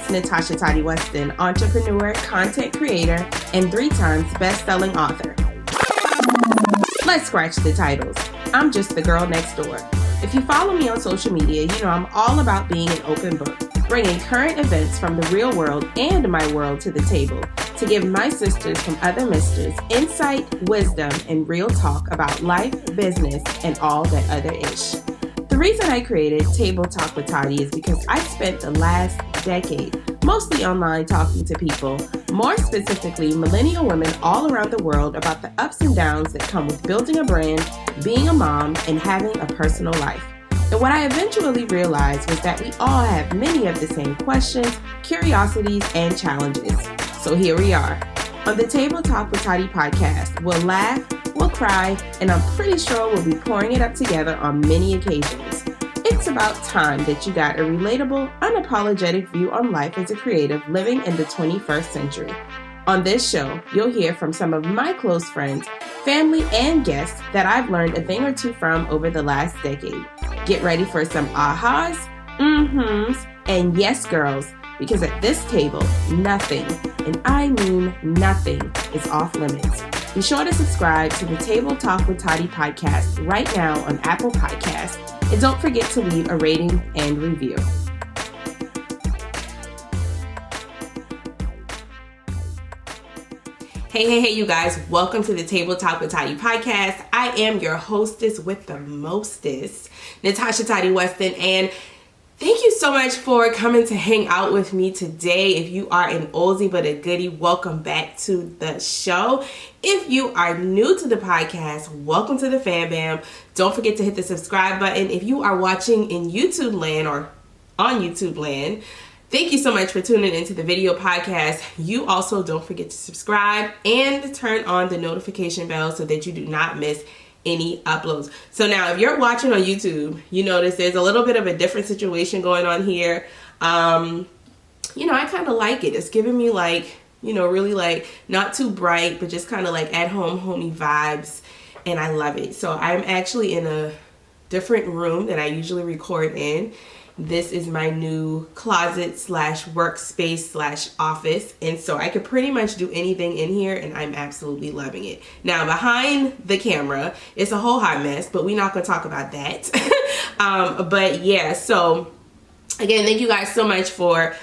host, Natasha Tottie Weston, entrepreneur, content creator, and 3 times best-selling author. Let's scratch the titles. I'm just the girl next door. If you follow me on social media, you know I'm all about being an open book, bringing current events from the real world and my world to the table to give my sisters from other misters insight, wisdom, and real talk about life, business, and all that other ish. The reason I created Table Talk with Tottie is because I spent the last decade mostly online talking to people, more specifically millennial women all around the world, about the ups and downs that come with building a brand, being a mom, and having a personal life. And what I eventually realized was that we all have many of the same questions, curiosities, and challenges. So here we are. On the Table Talk with Tottie podcast, we'll laugh, we'll cry, and I'm pretty sure we'll be pouring it up together on many occasions. It's about time that you got a relatable, unapologetic view on life as a creative living in the 21st century. On this show, you'll hear from some of my close friends, family, and guests that I've learned a thing or two from over the last decade. Get ready for some ahas, mm-hms, and yes, girls, because at this table, nothing, and I mean nothing, is off limits. Be sure to subscribe to the Table Talk with Tottie podcast right now on Apple Podcasts, and don't forget to leave a rating and review. Hey, you guys. Welcome to the Table Talk with Tottie podcast. I am your hostess with the mostest, Natasha Tottie Weston, and thank you so much for coming to hang out with me today. If you are an oldie but a goodie, welcome back to the show. If you are new to the podcast, welcome to the Fam Bam. Don't forget to hit the subscribe button. If you are watching in YouTube land or on YouTube land, thank you so much for tuning into the video podcast. You also don't forget to subscribe and turn on the notification bell so that you do not miss any uploads. So now if you're watching on YouTube, you notice there's a little bit of a different situation going on here. I kind of like it. It's giving me really like not too bright, but just kind of like at home, homey vibes. And I love it. So I'm actually in a different room that I usually record in. This is my new closet / workspace / office. And so I could pretty much do anything in here and I'm absolutely loving it. Now behind the camera, it's a whole hot mess, but we're not going to talk about that. But yeah, so again, thank you guys so much for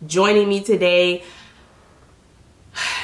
joining me today.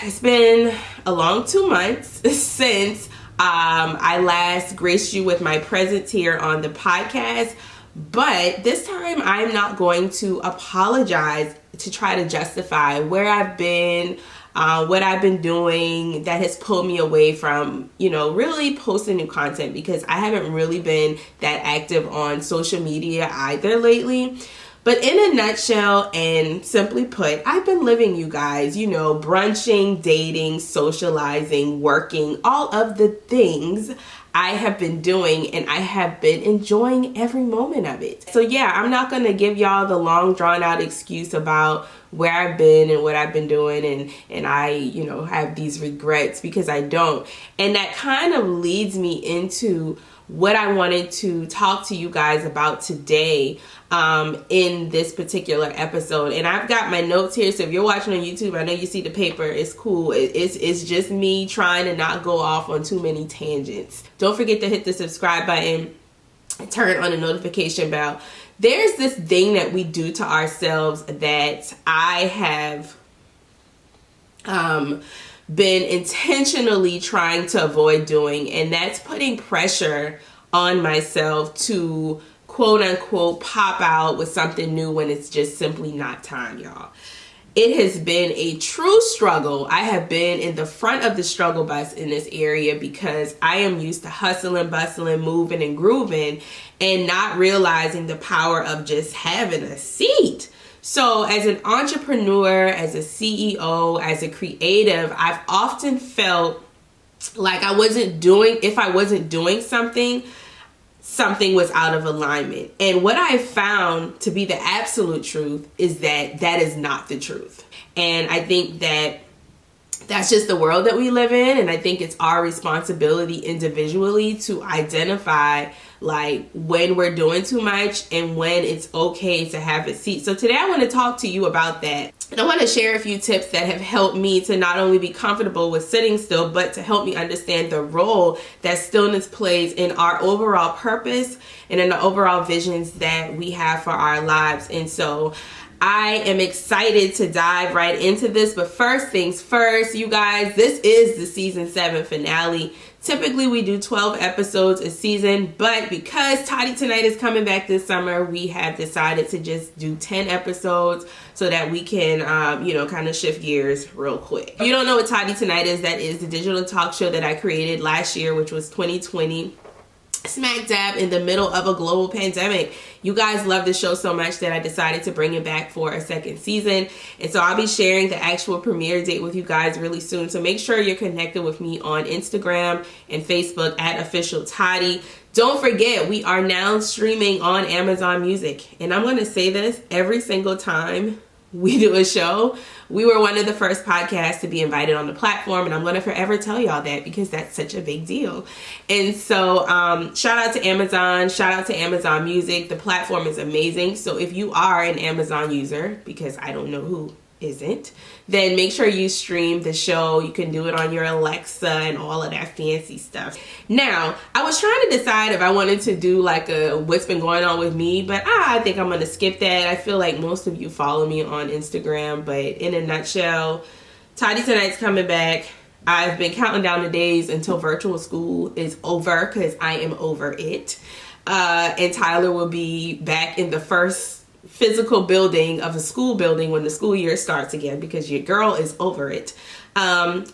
It's been a long 2 months since I last graced you with my presence here on the podcast. But this time I'm not going to apologize to try to justify where I've been, what I've been doing that has pulled me away from, really posting new content, because I haven't really been that active on social media either lately. But in a nutshell and simply put, I've been living, you guys, brunching, dating, socializing, working, all of the things I have been doing, and I have been enjoying every moment of it. So yeah, I'm not going to give y'all the long drawn out excuse about where I've been and what I've been doing and I, have these regrets, because I don't. And that kind of leads me into what I wanted to talk to you guys about today in this particular episode. And I've got my notes here, so if you're watching on YouTube, I know you see the paper. It's cool. It's just me trying to not go off on too many tangents. Don't forget to hit the subscribe button and turn on the notification bell. There's this thing that we do to ourselves that I have been intentionally trying to avoid doing, and that's putting pressure on myself to quote unquote pop out with something new when it's just simply not time, y'all. It has been a true struggle. I have been in the front of the struggle bus in this area because I am used to hustling, bustling, moving, and grooving, and not realizing the power of just having a seat. So as an entrepreneur, as a CEO, as a creative, I've often felt like if I wasn't doing something, something was out of alignment. And what I found to be the absolute truth is that that is not the truth. And I think that that's just the world that we live in. And I think it's our responsibility individually to identify like when we're doing too much and when it's okay to have a seat. So today I want to talk to you about that. And I want to share a few tips that have helped me to not only be comfortable with sitting still, but to help me understand the role that stillness plays in our overall purpose and in the overall visions that we have for our lives. And so I am excited to dive right into this, but first things first, you guys, this is the season 7 finale. Typically we do 12 episodes a season, but because Tottie Tonight is coming back this summer, we have decided to just do 10 episodes so that we can, kind of shift gears real quick. If you don't know what Tottie Tonight is, that is the digital talk show that I created last year, which was 2020. Smack dab in the middle of a global pandemic. You guys love the show so much that I decided to bring it back for a second season. And so I'll be sharing the actual premiere date with you guys really soon. So make sure you're connected with me on Instagram and Facebook at OfficialTottie. Don't forget, we are now streaming on Amazon Music. And I'm going to say this every single time we do a show. We were one of the first podcasts to be invited on the platform, and I'm going to forever tell y'all that because that's such a big deal. And so shout out to Amazon, shout out to Amazon Music. The platform is amazing. So if you are an Amazon user, because I don't know who isn't, then make sure you stream the show. You can do it on your Alexa and all of that fancy stuff. Now, I was trying to decide if I wanted to do like a what's been going on with me, but I think I'm going to skip that. I feel like most of you follow me on Instagram, but in a nutshell, Tottie Tonight's coming back. I've been counting down the days until virtual school is over because I am over it. And Tyler will be back in the first physical building of a school building when the school year starts again because your girl is over it.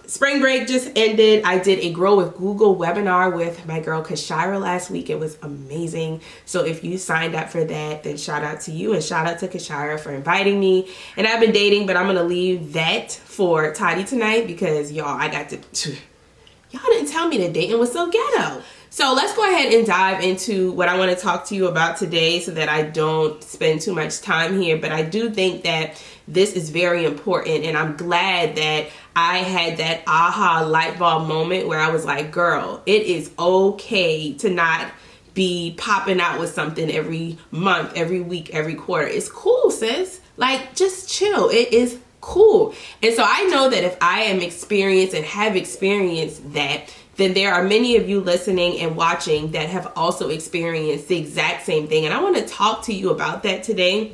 Spring break just ended. I did a Grow with Google webinar with my girl Kashira last week. It was amazing. So if you signed up for that, then shout out to you and shout out to Kashira for inviting me. And I've been dating, but I'm going to leave that for Tottie Tonight because y'all, y'all didn't tell me that dating was so ghetto. So let's go ahead and dive into what I want to talk to you about today so that I don't spend too much time here. But I do think that this is very important, and I'm glad that I had that aha light bulb moment where I was like, girl, it is okay to not be popping out with something every month, every week, every quarter. It's cool, sis. Like, just chill. It is cool. And so I know that if I am experienced and have experienced that, then there are many of you listening and watching that have also experienced the exact same thing. And I want to talk to you about that today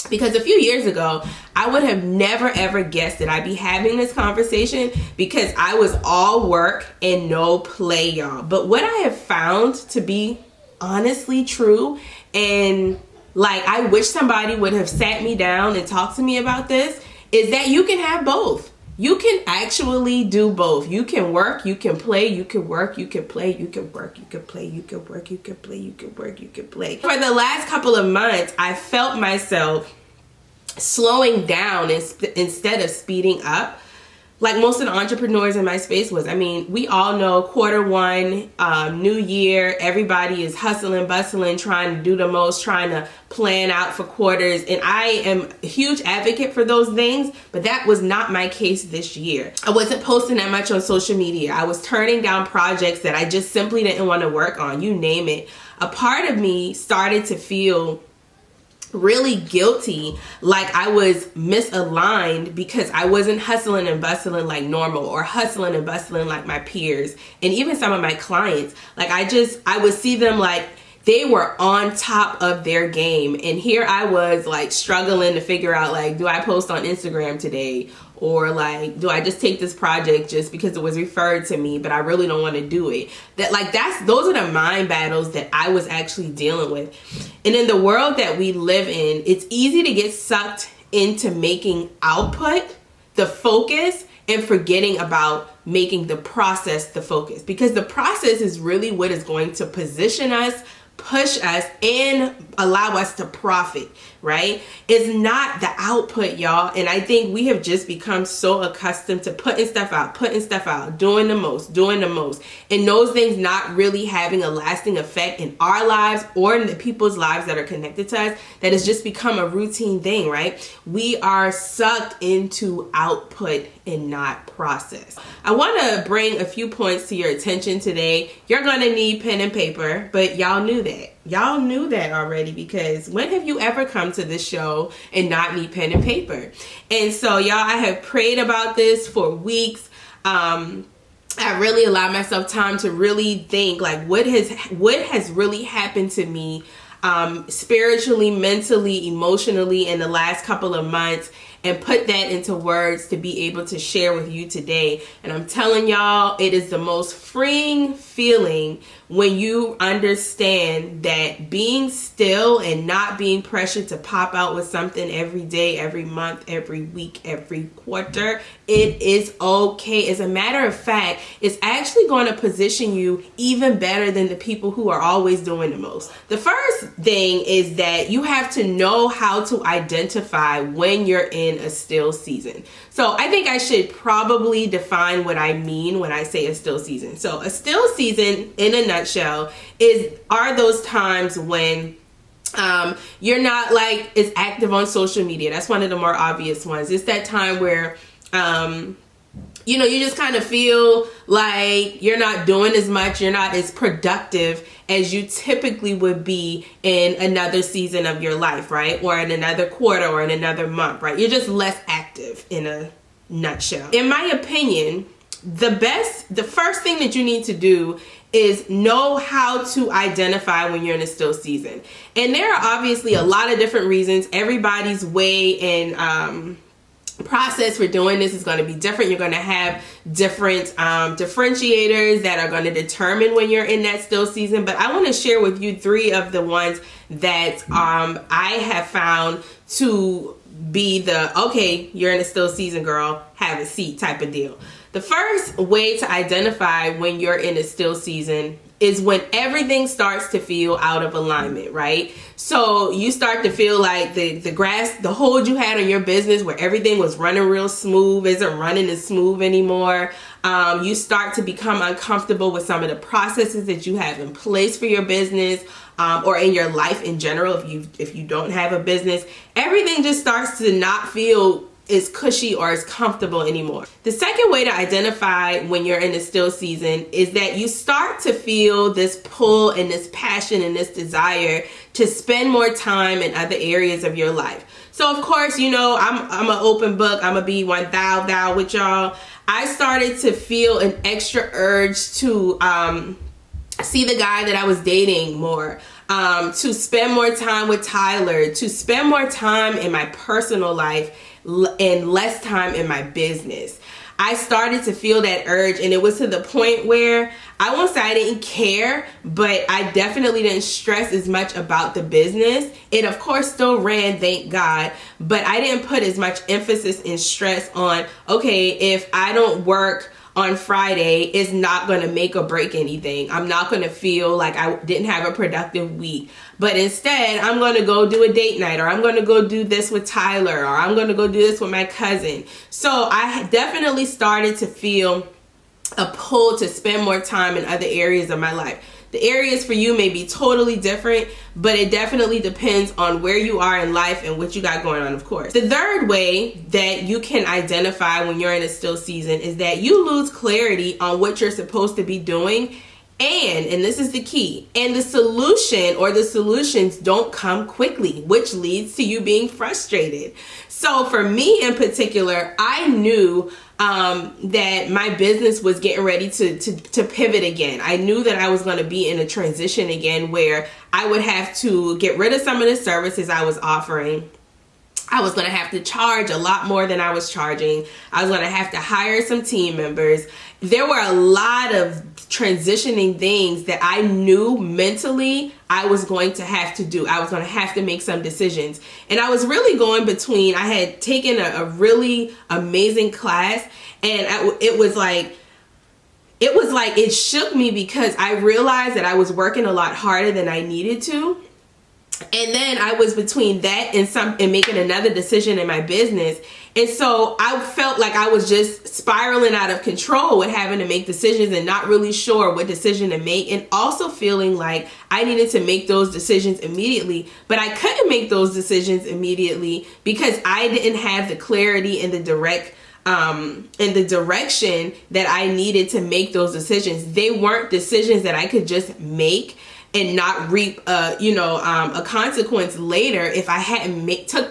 because a few years ago, I would have never ever guessed that I'd be having this conversation because I was all work and no play, y'all. But what I have found to be honestly true, and like I wish somebody would have sat me down and talked to me about this, is that you can have both. You can actually do both. You can work, you can play, you can work, you can play, you can work, you can play, you can work, you can play, you can work, you can play. For the last couple of months, I felt myself slowing down instead of speeding up. Like most of the entrepreneurs in my space was. I mean, we all know Q1, new year, everybody is hustling, bustling, trying to do the most, trying to plan out for quarters. And I am a huge advocate for those things, but that was not my case this year. I wasn't posting that much on social media. I was turning down projects that I just simply didn't want to work on, you name it. A part of me started to feel really guilty, like I was misaligned because I wasn't hustling and bustling like normal or hustling and bustling like my peers and even some of my clients. Like I would see them like they were on top of their game, and here I was like struggling to figure out like, do I post on Instagram today? Or like, do I just take this project just because it was referred to me, but I really don't want to do it? Those are the mind battles that I was actually dealing with. And in the world that we live in, it's easy to get sucked into making output the focus and forgetting about making the process the focus, because the process is really what is going to position us, push us, and allow us to profit. right? It's not the output, y'all. And I think we have just become so accustomed to putting stuff out, doing the most, and those things not really having a lasting effect in our lives or in the people's lives that are connected to us, that has just become a routine thing, right? We are sucked into output and not process. I want to bring a few points to your attention today. You're going to need pen and paper, but y'all knew that. Y'all knew that already, because when have you ever come to this show and not need pen and paper? And so, y'all, I have prayed about this for weeks. I really allowed myself time to really think, like, what has really happened to me spiritually, mentally, emotionally in the last couple of months, and put that into words to be able to share with you today. And I'm telling y'all, it is the most freeing feeling when you understand that being still and not being pressured to pop out with something every day, every month, every week, every quarter, it is okay. As a matter of fact, it's actually going to position you even better than the people who are always doing the most. The first thing is that you have to know how to identify when you're in a still season. So I think I should probably define what I mean when I say a still season. So a still season, in a nutshell, are those times when you're not like as active on social media. That's one of the more obvious ones. It's that time where you just kind of feel like you're not doing as much, you're not as productive as you typically would be in another season of your life, right? Or in another quarter or in another month, right? You're just less active, in a nutshell. In my opinion, the first thing that you need to do is know how to identify when you're in a still season. And there are obviously a lot of different reasons. Everybody's way and process for doing this is going to be different. You're going to have different differentiators that are going to determine when you're in that still season. But I want to share with you 3 of the ones that I have found to be the, okay, you're in a still season, girl, have a seat type of deal. The first way to identify when you're in a still season is when everything starts to feel out of alignment, right? So you start to feel like the hold you had on your business where everything was running real smooth isn't running as smooth anymore. You start to become uncomfortable with some of the processes that you have in place for your business, or in your life in general. If you don't have a business, everything just starts to not feel as cushy or as comfortable anymore. The second way to identify when you're in a still season is that you start to feel this pull and this passion and this desire to spend more time in other areas of your life. So of course, I'm an open book. I'm gonna be one thou with y'all. I started to feel an extra urge to see the guy that I was dating more, to spend more time with Tyler, to spend more time in my personal life and less time in my business. I started to feel that urge, and it was to the point where I won't say I didn't care, but I definitely didn't stress as much about the business. It of course still ran, thank God, but I didn't put as much emphasis and stress on, okay, if I don't work on Friday, it's not going to make or break anything. I'm not going to feel like I didn't have a productive week. But instead, I'm going to go do a date night, or I'm going to go do this with Tyler, or I'm going to go do this with my cousin. So I definitely started to feel a pull to spend more time in other areas of my life. The areas for you may be totally different, but it definitely depends on where you are in life and what you got going on, of course. The third way that you can identify when you're in a still season is that you lose clarity on what you're supposed to be doing. And this is the key, and the solution or the solutions don't come quickly, which leads to you being frustrated. So for me in particular, I knew that my business was getting ready to pivot again. I knew that I was going to be in a transition again where I would have to get rid of some of the services I was offering. I was going to have to charge a lot more than I was charging. I was going to have to hire some team members. There were a lot of transitioning things that I knew mentally I was going to have to do. I was going to have to make some decisions. And I was really going between, I had taken a really amazing class, and it was like it shook me because I realized that I was working a lot harder than I needed to. And then I was between that and making another decision in my business. And so I felt like I was just spiraling out of control with having to make decisions and not really sure what decision to make. And also feeling like I needed to make those decisions immediately, but I couldn't make those decisions immediately because I didn't have the clarity and the direction that I needed to make those decisions. They weren't decisions that I could just make and not reap a consequence later if I hadn't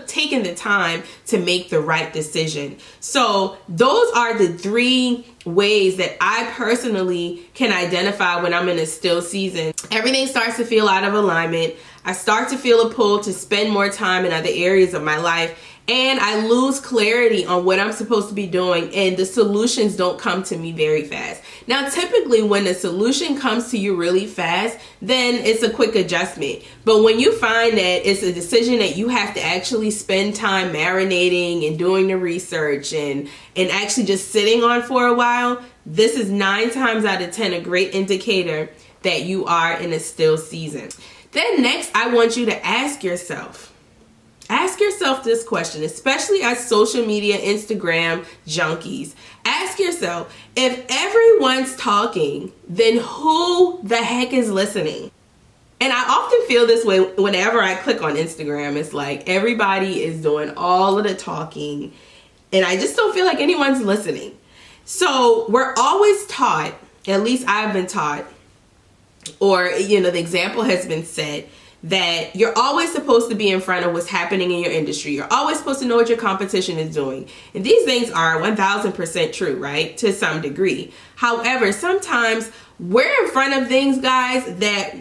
taken the time to make the right decision. So those are the 3 ways that I personally can identify when I'm in a still season. Everything starts to feel out of alignment. I start to feel a pull to spend more time in other areas of my life. And I lose clarity on what I'm supposed to be doing, and the solutions don't come to me very fast. Now, typically when the solution comes to you really fast, then it's a quick adjustment. But when you find that it's a decision that you have to actually spend time marinating and doing the research and actually just sitting on for a while, this is 9 times out of 10 a great indicator that you are in a still season. Then next, I want you to ask yourself this question, especially as social media, Instagram junkies. Ask yourself, if everyone's talking, then who the heck is listening? And I often feel this way whenever I click on Instagram. It's like everybody is doing all of the talking, and I just don't feel like anyone's listening. So we're always taught, at least I've been taught, or the example has been set, that you're always supposed to be in front of what's happening in your industry. You're always supposed to know what your competition is doing. And these things are 1000% true, right? To some degree. However, sometimes we're in front of things, guys, that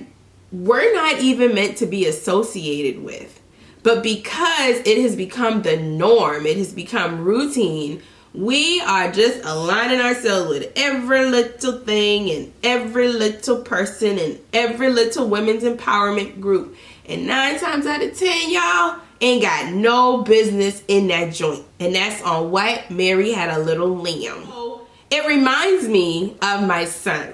we're not even meant to be associated with. But because it has become the norm, it has become routine, we are just aligning ourselves with every little thing and every little person and every little women's empowerment group. And 9 times out of 10, y'all ain't got no business in that joint. And that's on what Mary had a little lamb. It reminds me of my son.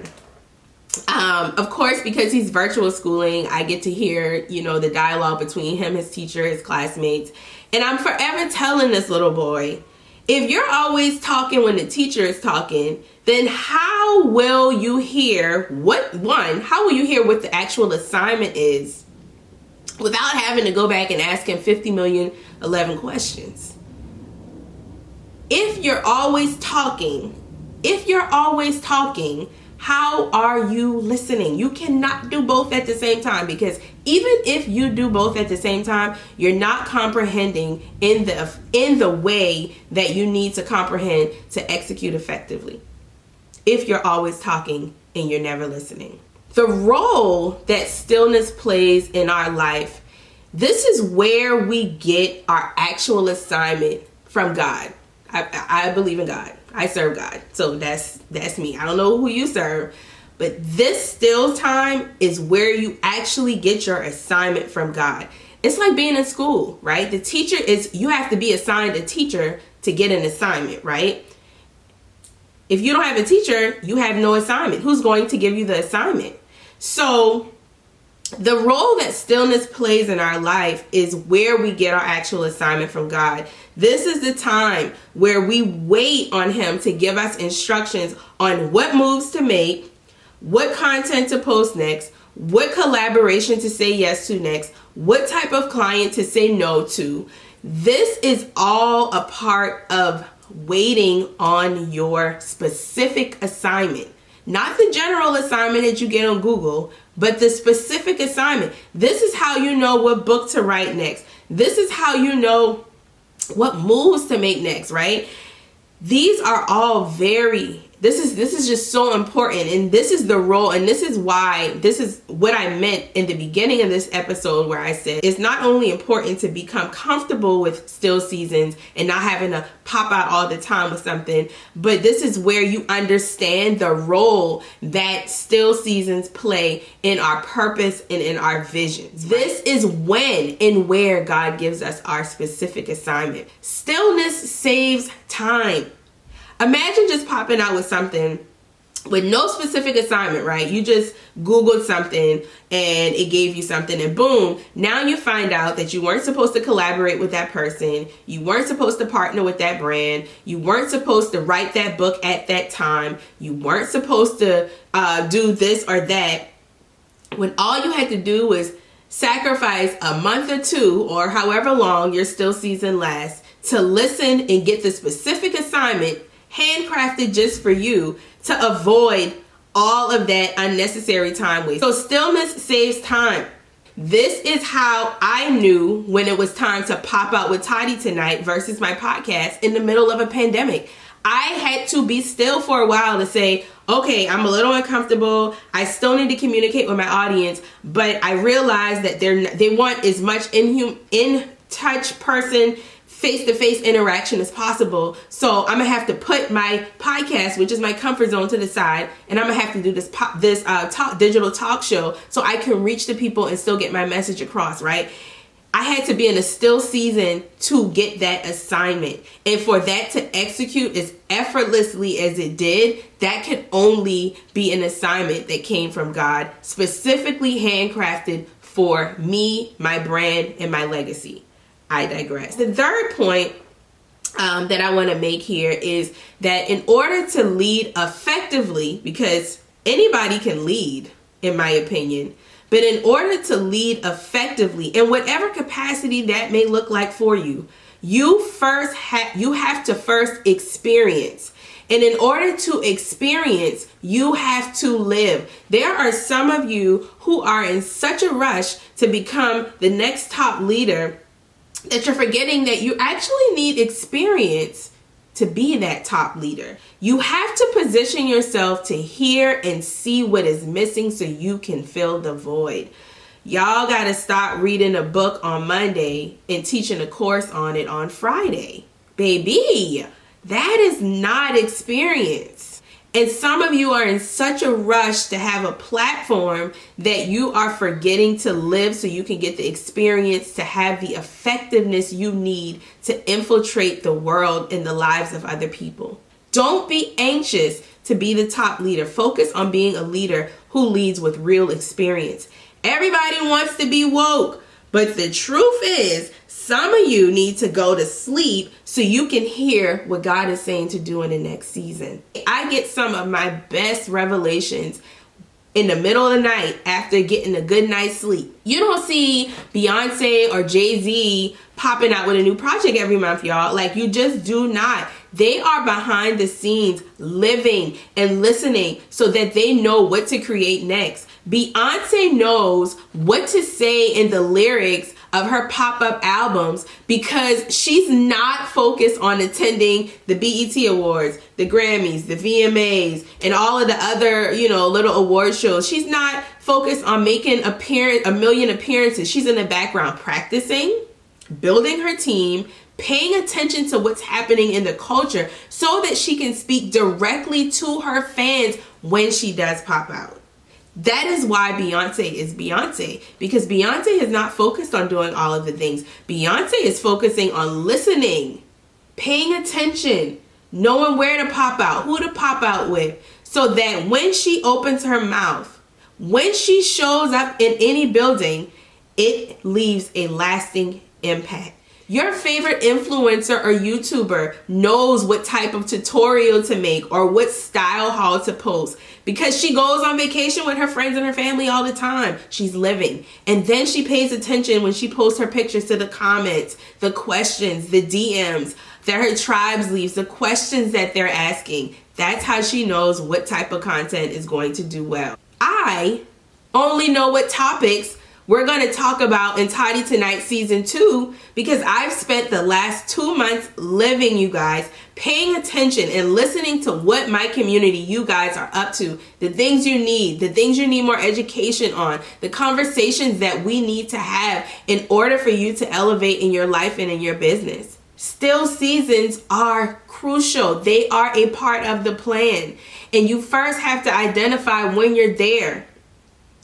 Of course, because he's virtual schooling, I get to hear, the dialogue between him, his teacher, his classmates. And I'm forever telling this little boy, if you're always talking when the teacher is talking, then how will you hear what the actual assignment is without having to go back and ask him 50,000,011 questions? If you're always talking, how are you listening? You cannot do both at the same time, because even if you do both at the same time, you're not comprehending in the way that you need to comprehend to execute effectively. If you're always talking and you're never listening. The role that stillness plays in our life, this is where we get our actual assignment from God. I believe in God. I serve God. So that's me. I don't know who you serve, but this still time is where you actually get your assignment from God. It's like being in school, right? You have to be assigned a teacher to get an assignment, right? If you don't have a teacher, you have no assignment. Who's going to give you the assignment? So the role that stillness plays in our life is where we get our actual assignment from God. This is the time where we wait on Him to give us instructions on what moves to make, what content to post next, what collaboration to say yes to next, what type of client to say no to. This is all a part of waiting on your specific assignment. Not the general assignment that you get on Google, but the specific assignment. This is how you know what book to write next. This is how you know what moves to make next, right? These are all this is just so important, and this is the role, and this is what I meant in the beginning of this episode, where I said it's not only important to become comfortable with still seasons and not having to pop out all the time with something, but this is where you understand the role that still seasons play in our purpose and in our visions. This is when and where God gives us our specific assignment. Stillness saves time. Imagine just popping out with something with no specific assignment, right? You just Googled something and it gave you something, and boom, now you find out that you weren't supposed to collaborate with that person. You weren't supposed to partner with that brand. You weren't supposed to write that book at that time. You weren't supposed to do this or that. When all you had to do was sacrifice a month or two, or however long your still season lasts, to listen and get the specific assignment handcrafted just for you, to avoid all of that unnecessary time waste. So stillness saves time. This is how I knew when it was time to pop out with Tottie tonight versus my podcast in the middle of a pandemic. I had to be still for a while to say, okay, I'm a little uncomfortable. I still need to communicate with my audience, but I realized that they want as much in touch person, face-to-face interaction as possible. So I'm gonna have to put my podcast, which is my comfort zone, to the side, and I'm gonna have to do this digital talk show so I can reach the people and still get my message across, right? I had to be in a still season to get that assignment. And for that to execute as effortlessly as it did, that could only be an assignment that came from God, specifically handcrafted for me, my brand, and my legacy. I digress. The third point that I want to make here is that in order to lead effectively, because anybody can lead, in my opinion, but in order to lead effectively in whatever capacity that may look like for you, you have to first experience. And in order to experience, you have to live. There are some of you who are in such a rush to become the next top leader that you're forgetting that you actually need experience to be that top leader. You have to position yourself to hear and see what is missing so you can fill the void. Y'all got to stop reading a book on Monday and teaching a course on it on Friday. Baby, that is not experience. And some of you are in such a rush to have a platform that you are forgetting to live so you can get the experience to have the effectiveness you need to infiltrate the world and the lives of other people. Don't be anxious to be the top leader. Focus on being a leader who leads with real experience. Everybody wants to be woke, but the truth is, some of you need to go to sleep so you can hear what God is saying to do in the next season. I get some of my best revelations in the middle of the night after getting a good night's sleep. You don't see Beyonce or Jay-Z popping out with a new project every month, y'all. Like, you just do not. They are behind the scenes living and listening so that they know what to create next. Beyonce knows what to say in the lyrics of her pop-up albums because she's not focused on attending the BET Awards, the Grammys, the VMAs, and all of the other, little award shows. She's not focused on making a million appearances. She's in the background practicing, building her team, paying attention to what's happening in the culture so that she can speak directly to her fans when she does pop out. That is why Beyonce is Beyonce, because Beyonce is not focused on doing all of the things. Beyonce is focusing on listening, paying attention, knowing where to pop out, who to pop out with, so that when she opens her mouth, when she shows up in any building, it leaves a lasting impact. Your favorite influencer or YouTuber knows what type of tutorial to make or what style haul to post because she goes on vacation with her friends and her family all the time. She's living. And then she pays attention when she posts her pictures to the comments, the questions, the DMs that her tribes leaves, the questions that they're asking. That's how she knows what type of content is going to do well. I only know what topics we're going to talk about in Tottie Tonight Season 2 because I've spent the last 2 months living, you guys, paying attention and listening to what my community, you guys, are up to, the things you need more education on, the conversations that we need to have in order for you to elevate in your life and in your business. Still seasons are crucial. They are a part of the plan. And you first have to identify when you're there,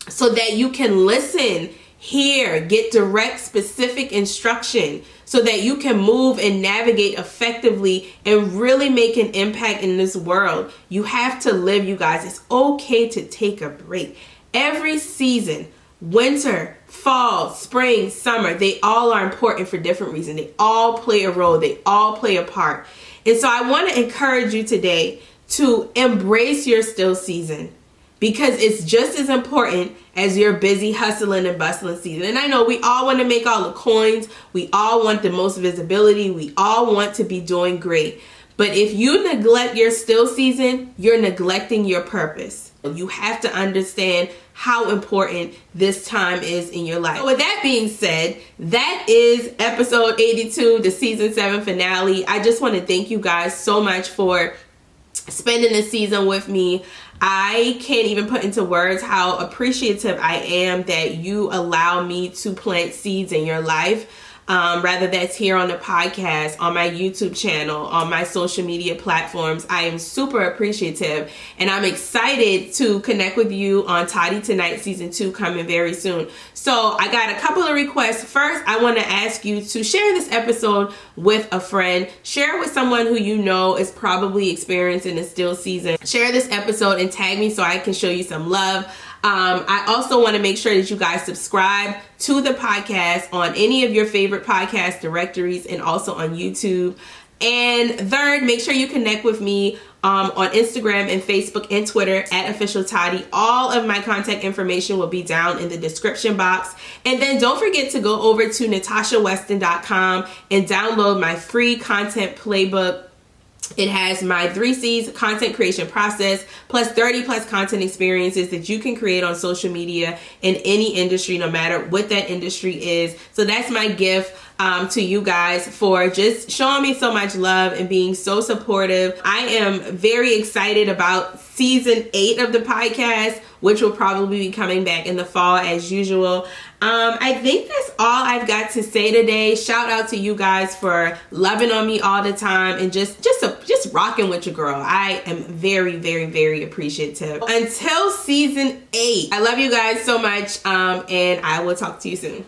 so that you can listen, hear, get direct, specific instruction so that you can move and navigate effectively and really make an impact in this world. You have to live, you guys. It's okay to take a break. Every season, winter, fall, spring, summer, they all are important for different reasons. They all play a role. They all play a part. And so I want to encourage you today to embrace your still season, because it's just as important as your busy hustling and bustling season. And I know we all want to make all the coins. We all want the most visibility. We all want to be doing great. But if you neglect your still season, you're neglecting your purpose. You have to understand how important this time is in your life. So with that being said, that is episode 82, the season 7 finale. I just want to thank you guys so much for spending this season with me. I can't even put into words how appreciative I am that you allow me to plant seeds in your life. Rather that's here on the podcast, on my YouTube channel, on my social media platforms. I am super appreciative, and I'm excited to connect with you on Tottie Tonight Season 2 coming very soon. So I got a couple of requests. First, I want to ask you to share this episode with a friend. Share it with someone who you know is probably experiencing a still season. Share this episode and tag me so I can show you some love. I also want to make sure that you guys subscribe to the podcast on any of your favorite podcast directories and also on YouTube. And third, make sure you connect with me on Instagram and Facebook and Twitter at OfficialTottie. All of my contact information will be down in the description box. And then don't forget to go over to natashaweston.com and download my free content playbook. It has my 3 C's content creation process plus 30 plus content experiences that you can create on social media in any industry, no matter what that industry is. So that's my gift to you guys for just showing me so much love and being so supportive. I am very excited about season 8 of the podcast, which will probably be coming back in the fall as usual. I think that's all I've got to say today. Shout out to you guys for loving on me all the time and just rocking with your girl. I am very, very, very appreciative. Until season 8, I love you guys so much, and I will talk to you soon.